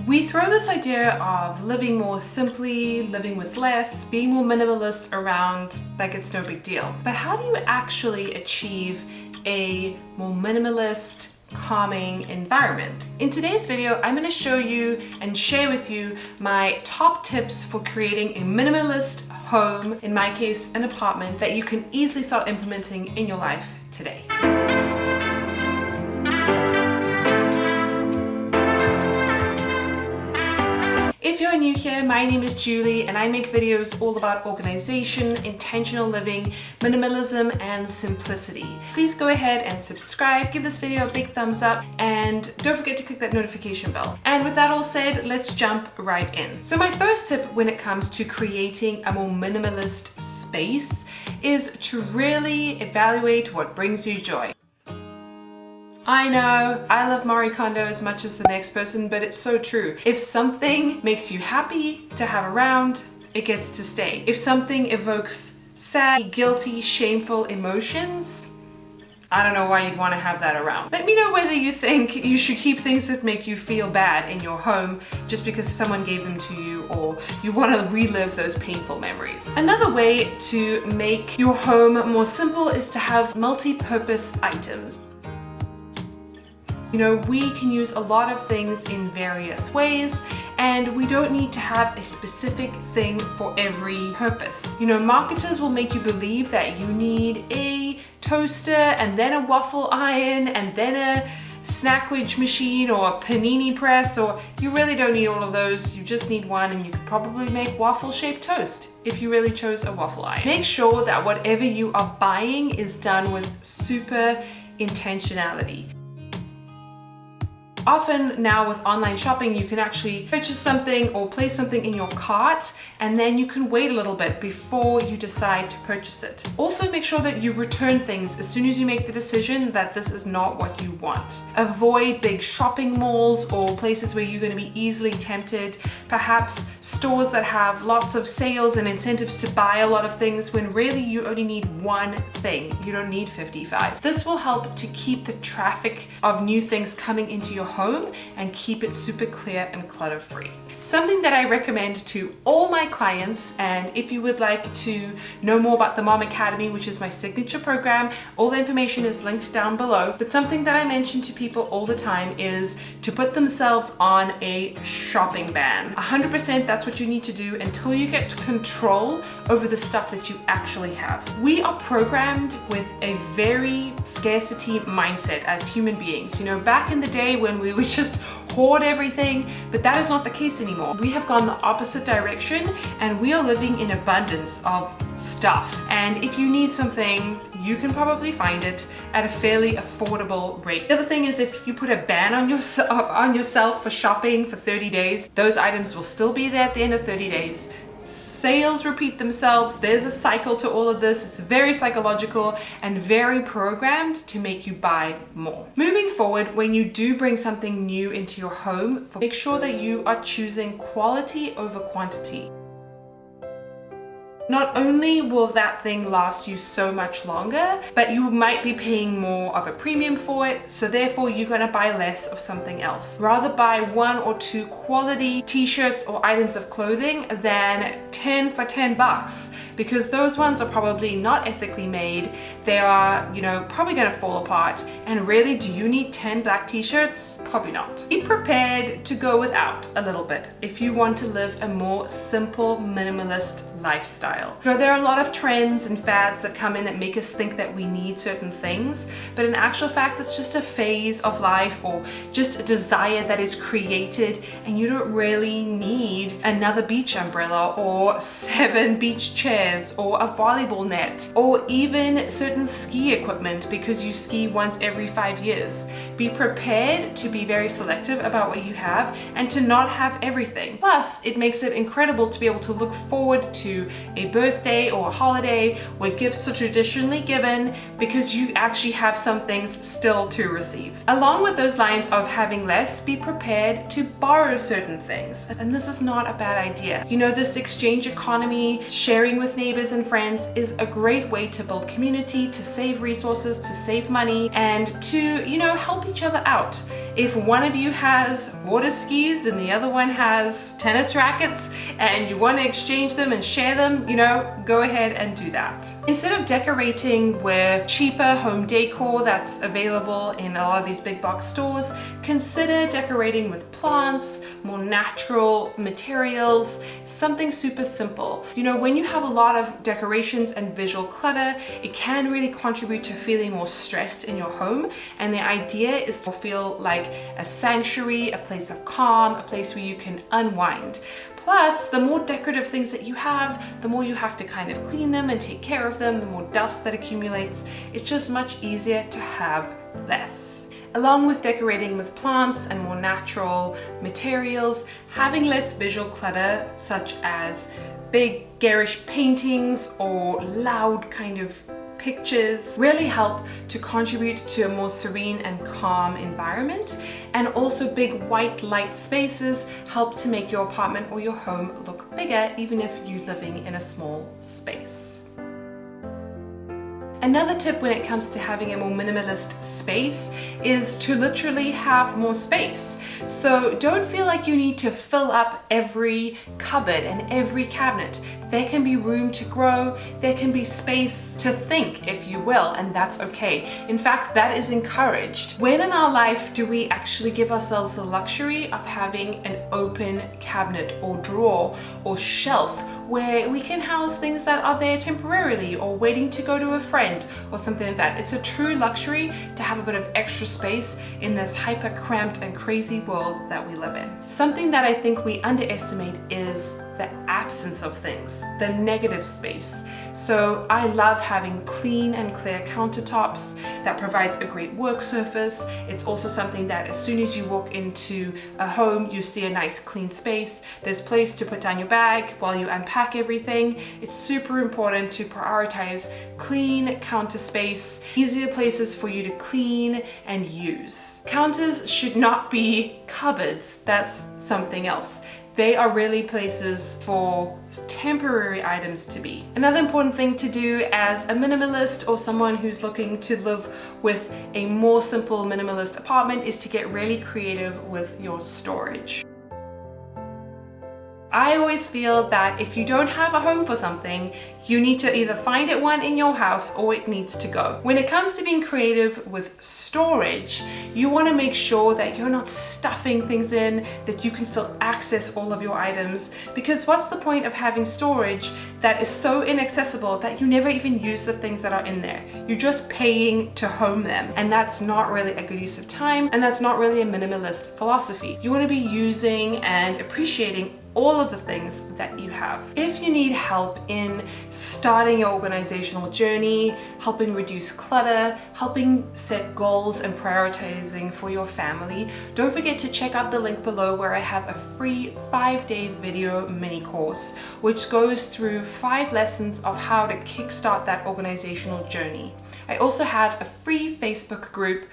We throw this idea of living more simply, living with less, being more minimalist around like it's no big deal. But how do you actually achieve a more minimalist, calming environment? In today's video, I'm going to show you and share with you my top tips for creating a minimalist home, in my case, an apartment, that you can easily start implementing in your life today. If you're new here, my name is Julie and I make videos all about organization, intentional living, minimalism, and simplicity. Please go ahead and subscribe, give this video a big thumbs up, and don't forget to click that notification bell. And with that all said, let's jump right in. So my first tip when it comes to creating a more minimalist space is to really evaluate what brings you joy. I know, I love Marie Kondo as much as the next person, but it's so true. If something makes you happy to have around, it gets to stay. If something evokes sad, guilty, shameful emotions, I don't know why you'd want to have that around. Let me know whether you think you should keep things that make you feel bad in your home just because someone gave them to you, or you want to relive those painful memories. Another way to make your home more simple is to have multi-purpose items. You know, we can use a lot of things in various ways, and we don't need to have a specific thing for every purpose. You know, marketers will make you believe that you need a toaster and then a waffle iron and then a snackwich machine or a panini press, or you really don't need all of those. You just need one, and you could probably make waffle-shaped toast if you really chose a waffle iron. Make sure that whatever you are buying is done with super intentionality. Often now with online shopping, you can actually purchase something or place something in your cart, and then you can wait a little bit before you decide to purchase it. Also, make sure that you return things as soon as you make the decision that this is not what you want. Avoid big shopping malls or places where you're going to be easily tempted. Perhaps stores that have lots of sales and incentives to buy a lot of things when really you only need one thing. You don't need 55. This will help to keep the traffic of new things coming into your home and keep it super clear and clutter-free. Something that I recommend to all my clients, and if you would like to know more about the Mom Academy, which is my signature program, all the information is linked down below, but something that I mention to people all the time is to put themselves on a shopping ban. 100% that's what you need to do until you get control over the stuff that you actually have. We are programmed with a very scarcity mindset as human beings. You know, back in the day when we would just hoard everything, but that is not the case anymore. We have gone the opposite direction, and we are living in abundance of stuff. And if you need something, you can probably find it at a fairly affordable rate. The other thing is, if you put a ban on yourself for shopping for 30 days, those items will still be there at the end of 30 days. Sales repeat themselves. There's a cycle to all of this. It's very psychological and very programmed to make you buy more. Moving forward, when you do bring something new into your home, make sure that you are choosing quality over quantity. Not only will that thing last you so much longer, but you might be paying more of a premium for it, so therefore you're gonna buy less of something else. Rather buy 1 or 2 quality t-shirts or items of clothing than 10 for 10 bucks, because those ones are probably not ethically made. They are, you know, probably gonna fall apart. And really, do you need 10 black t-shirts? Probably not. Be prepared to go without a little bit if you want to live a more simple, minimalist lifestyle. You know, there are a lot of trends and fads that come in that make us think that we need certain things, but in actual fact, it's just a phase of life or just a desire that is created, and you don't really need another beach umbrella or 7 beach chairs or a volleyball net or even certain ski equipment because you ski once every 5 years. Be prepared to be very selective about what you have and to not have everything. Plus, it makes it incredible to be able to look forward to a birthday or a holiday where gifts are traditionally given because you actually have some things still to receive. Along with those lines of having less, be prepared to borrow certain things. And this is not a bad idea. You know, this exchange economy, sharing with neighbors and friends is a great way to build community, to save resources, to save money, and to, you know, help each other out. If one of you has water skis and the other one has tennis rackets and you want to exchange them and share them, you know, go ahead and do that. Instead of decorating with cheaper home decor that's available in a lot of these big box stores, consider decorating with plants, more natural materials, something super simple. You know, when you have a lot of decorations and visual clutter, it can really contribute to feeling more stressed in your home, and the idea is to feel like a sanctuary, a place of calm, a place where you can unwind. Plus, the more decorative things that you have, the more you have to kind of clean them and take care of them, the more dust that accumulates. It's just much easier to have less. Along with decorating with plants and more natural materials, having less visual clutter, such as big garish paintings or loud kind of pictures, really help to contribute to a more serene and calm environment. And also big white light spaces help to make your apartment or your home look bigger, even if you're living in a small space. Another tip when it comes to having a more minimalist space is to literally have more space. So don't feel like you need to fill up every cupboard and every cabinet. There can be room to grow, there can be space to think, if you will, and that's okay. In fact, that is encouraged. When in our life do we actually give ourselves the luxury of having an open cabinet or drawer or shelf where we can house things that are there temporarily or waiting to go to a friend or something like that? It's a true luxury to have a bit of extra space in this hyper cramped and crazy world that we live in. Something that I think we underestimate is the absence of things, the negative space. So I love having clean and clear countertops that provides a great work surface. It's also something that as soon as you walk into a home, you see a nice clean space. There's place to put down your bag while you unpack everything. It's super important to prioritize clean counter space, easier places for you to clean and use. Counters should not be cupboards. That's something else. They are really places for temporary items to be. Another important thing to do as a minimalist or someone who's looking to live with a more simple minimalist apartment is to get really creative with your storage. I always feel that if you don't have a home for something, you need to either find it one in your house or it needs to go. When it comes to being creative with storage, you want to make sure that you're not stuffing things in, that you can still access all of your items, because what's the point of having storage that is so inaccessible that you never even use the things that are in there? You're just paying to home them, and that's not really a good use of time, and that's not really a minimalist philosophy. You want to be using and appreciating all of the things that you have. If you need help in starting your organizational journey, helping reduce clutter, helping set goals and prioritizing for your family, don't forget to check out the link below where I have a free 5-day video mini course which goes through 5 lessons of how to kickstart that organizational journey. I also have a free Facebook group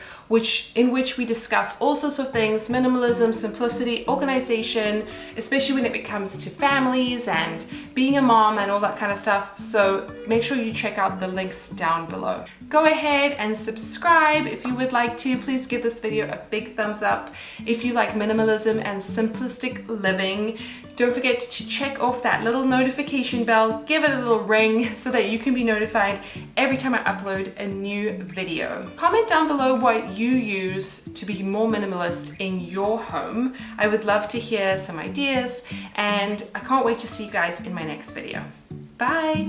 in which we discuss all sorts of things: minimalism, simplicity, organization, especially when it comes to families and being a mom and all that kind of stuff. So make sure you check out the links down below. Go ahead and subscribe if you would like to. Please give this video a big thumbs up if you like minimalism and simplistic living. Don't forget to check off that little notification bell, give it a little ring so that you can be notified every time I upload a new video. Comment down below what you use to be more minimalist in your home. I would love to hear some ideas, and I can't wait to see you guys in my next video. Bye!